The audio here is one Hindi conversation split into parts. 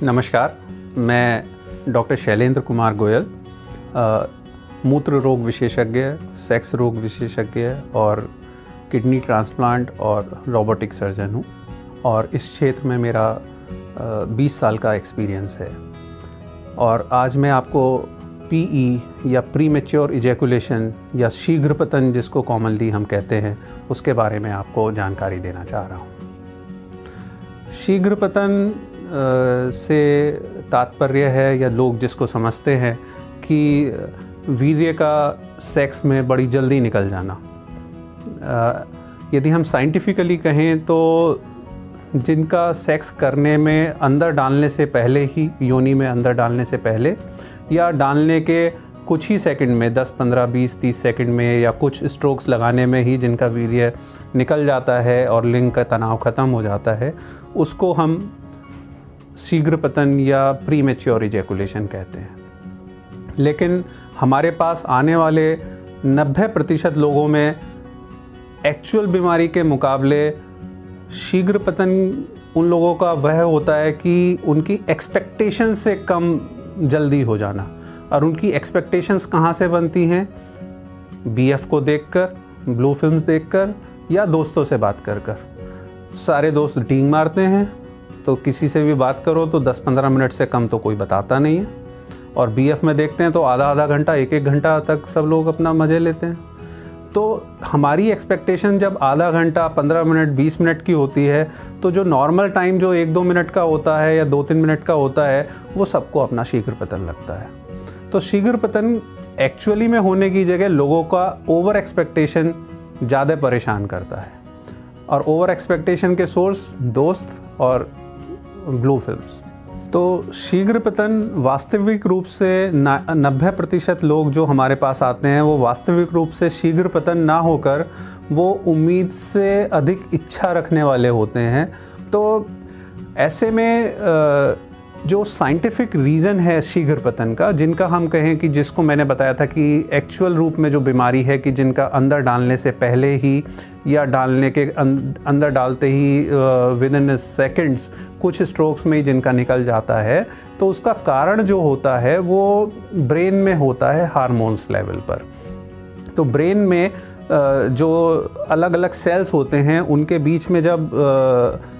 नमस्कार, मैं डॉक्टर शैलेंद्र कुमार गोयल, मूत्र रोग विशेषज्ञ, सेक्स रोग विशेषज्ञ और किडनी ट्रांसप्लांट और रोबोटिक सर्जन हूँ और इस क्षेत्र में मेरा 20 साल का एक्सपीरियंस है। और आज मैं आपको पीई या प्रीमेच्योर इजैकुलेशन या शीघ्र पतन, जिसको कॉमनली हम कहते हैं, उसके बारे में आपको जानकारी देना चाह रहा हूँ। शीघ्र पतन से तात्पर्य है, या लोग जिसको समझते हैं, कि वीर्य का सेक्स में बड़ी जल्दी निकल जाना। यदि हम साइंटिफिकली कहें तो जिनका सेक्स करने में अंदर डालने से पहले ही, योनि में अंदर डालने से पहले या डालने के कुछ ही सेकंड में, 10, 15, 20, 30 सेकंड में या कुछ स्ट्रोक्स लगाने में ही जिनका वीर्य निकल जाता है और लिंग का तनाव ख़त्म हो जाता है, उसको हम शीघ्र पतन या प्रीमेच्योर इजैकुलेशन कहते हैं। लेकिन हमारे पास आने वाले 90% लोगों में एक्चुअल बीमारी के मुकाबले शीघ्र पतन उन लोगों का वह होता है कि उनकी एक्सपेक्टेशन से कम जल्दी हो जाना। और उनकी एक्सपेक्टेशंस कहाँ से बनती हैं? बीएफ को देखकर, ब्लू फिल्म्स देखकर या दोस्तों से बात कर कर। सारे दोस्त डींग मारते हैं, तो किसी से भी बात करो तो 10-15 मिनट से कम तो कोई बताता नहीं है। और बीएफ में देखते हैं तो आधा घंटा, 1 घंटा तक सब लोग अपना मज़े लेते हैं। तो हमारी एक्सपेक्टेशन जब आधा घंटा, 15 मिनट, 20 मिनट की होती है, तो जो नॉर्मल टाइम जो 1-2 मिनट का होता है या 2-3 मिनट का होता है, वो सबको अपना शीघ्र पतन लगता है। तो शीघ्र पतन एक्चुअली में होने की जगह लोगों का ओवर एक्सपेक्टेशन ज़्यादा परेशान करता है। और ओवर एक्सपेक्टेशन के सोर्स दोस्त और ब्लू फिल्म्स। तो शीघ्र पतन वास्तविक रूप से 90% लोग जो हमारे पास आते हैं, वो वास्तविक रूप से शीघ्र पतन ना होकर वो उम्मीद से अधिक इच्छा रखने वाले होते हैं। तो ऐसे में जो साइंटिफिक रीज़न है शीघ्र पतन का, जिनका हम कहें कि जिसको मैंने बताया था कि एक्चुअल रूप में जो बीमारी है कि जिनका अंदर डालने से पहले ही या डालने के अंदर डालते ही विदिन सेकंड्स, कुछ स्ट्रोक्स में ही जिनका निकल जाता है, तो उसका कारण जो होता है वो ब्रेन में होता है, हार्मोन्स लेवल पर। तो ब्रेन में जो अलग अलग सेल्स होते हैं, उनके बीच में जब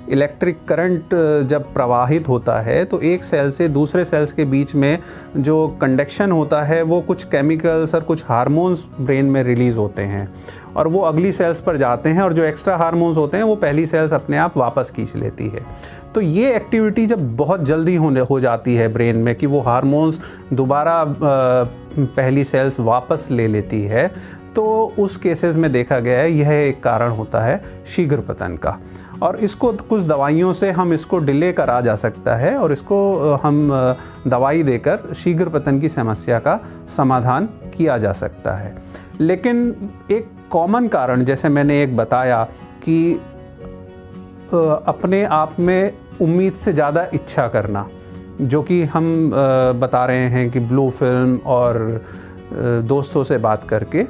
इलेक्ट्रिक करंट जब प्रवाहित होता है, तो एक सेल से दूसरे सेल्स के बीच में जो कंडक्शन होता है, वो कुछ केमिकल्स और कुछ हार्मोन्स ब्रेन में रिलीज़ होते हैं और वो अगली सेल्स पर जाते हैं, और जो एक्स्ट्रा हार्मोन्स होते हैं वो पहली सेल्स अपने आप वापस खींच लेती है। तो ये एक्टिविटी जब बहुत जल्दी हो जाती है ब्रेन में कि वो हार्मोन्स दोबारा पहली सेल्स वापस ले लेती है, तो उस केसेस में देखा गया है यह एक कारण होता है शीघ्र पतन का। और इसको कुछ दवाइयों से हम इसको डिले करा जा सकता है और इसको हम दवाई देकर शीघ्र पतन की समस्या का समाधान किया जा सकता है। लेकिन एक कॉमन कारण, जैसे मैंने एक बताया कि अपने आप में उम्मीद से ज़्यादा इच्छा करना, जो कि हम बता रहे हैं कि ब्लू फिल्म और दोस्तों से बात करके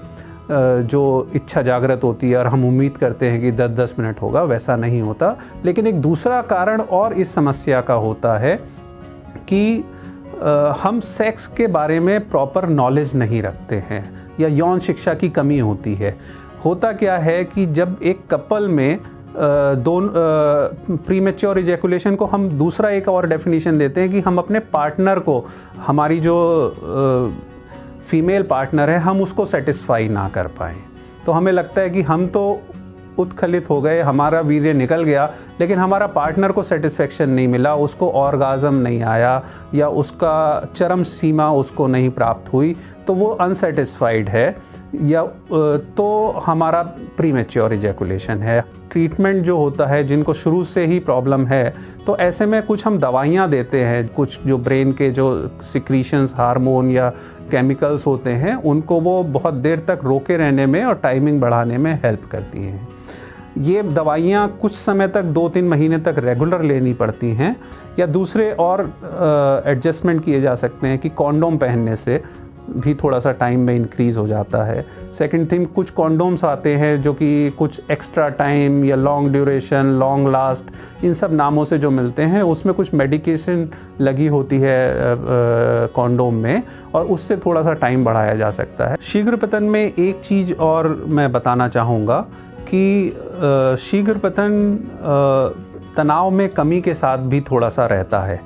जो इच्छा जागृत होती है और हम उम्मीद करते हैं कि 10-10 मिनट होगा, वैसा नहीं होता। लेकिन एक दूसरा कारण और इस समस्या का होता है कि हम सेक्स के बारे में प्रॉपर नॉलेज नहीं रखते हैं या यौन शिक्षा की कमी होती है। होता क्या है कि जब एक कपल में प्रीमेच्योर इजैकुलेशन को हम दूसरा एक और डेफिनेशन देते हैं कि हम अपने पार्टनर को, हमारी जो फीमेल पार्टनर है, हम उसको सेटिस्फाई ना कर पाएँ। तो हमें लगता है कि हम तो उत्खलित हो गए, हमारा वीर्य निकल गया, लेकिन हमारा पार्टनर को सेटिस्फेक्शन नहीं मिला, उसको ऑर्गाज़म नहीं आया या उसका चरम सीमा उसको नहीं प्राप्त हुई, तो वो अनसेटिस्फाइड है, या तो हमारा प्रीमेच्योर इजैकुलेशन है। ट्रीटमेंट जो होता है, जिनको शुरू से ही प्रॉब्लम है, तो ऐसे में कुछ हम दवाइयाँ देते हैं, कुछ जो ब्रेन के जो सिक्रीशंस, हार्मोन या केमिकल्स होते हैं, उनको वो बहुत देर तक रोके रहने में और टाइमिंग बढ़ाने में हेल्प करती हैं। ये दवाइयाँ कुछ समय तक, 2-3 महीने तक रेगुलर लेनी पड़ती हैं, या दूसरे और एडजस्टमेंट किए जा सकते हैं कि कॉन्डोम पहनने से भी थोड़ा सा टाइम में इंक्रीज़ हो जाता है। सेकंड थिंग, कुछ कॉन्डोम्स आते हैं जो कि कुछ एक्स्ट्रा टाइम या लॉन्ग ड्यूरेशन, लॉन्ग लास्ट, इन सब नामों से जो मिलते हैं, उसमें कुछ मेडिकेशन लगी होती है कॉन्डोम में, और उससे थोड़ा सा टाइम बढ़ाया जा सकता है। शीघ्र पतन में एक चीज़ और मैं बताना चाहूँगा कि शीघ्र पतन तनाव में कमी के साथ भी थोड़ा सा रहता है।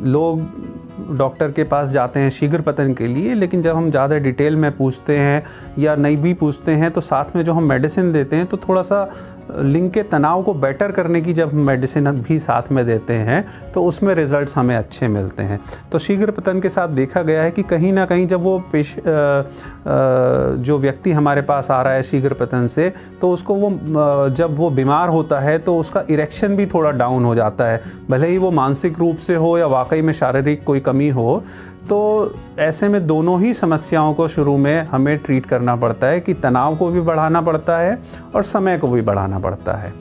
लोग डॉक्टर के पास जाते हैं शीघ्र पतन के लिए, लेकिन जब हम ज़्यादा डिटेल में पूछते हैं या नहीं भी पूछते हैं तो साथ में जो हम मेडिसिन देते हैं तो थोड़ा सा लिंग के तनाव को बेटर करने की जब मेडिसिन भी साथ में देते हैं तो उसमें रिज़ल्ट्स हमें अच्छे मिलते हैं। तो शीघ्र पतन के साथ देखा गया है कि कहीं ना कहीं जब वो जो व्यक्ति हमारे पास आ रहा है शीघ्र पतन से, तो उसको जब वो बीमार होता है तो उसका इरेक्शन भी थोड़ा डाउन हो जाता है, भले ही वो मानसिक रूप से हो या वाकई में शारीरिक कोई कमी हो। तो ऐसे में दोनों ही समस्याओं को शुरू में हमें ट्रीट करना पड़ता है कि तनाव को भी बढ़ाना पड़ता है और समय को भी बढ़ाना पड़ता है।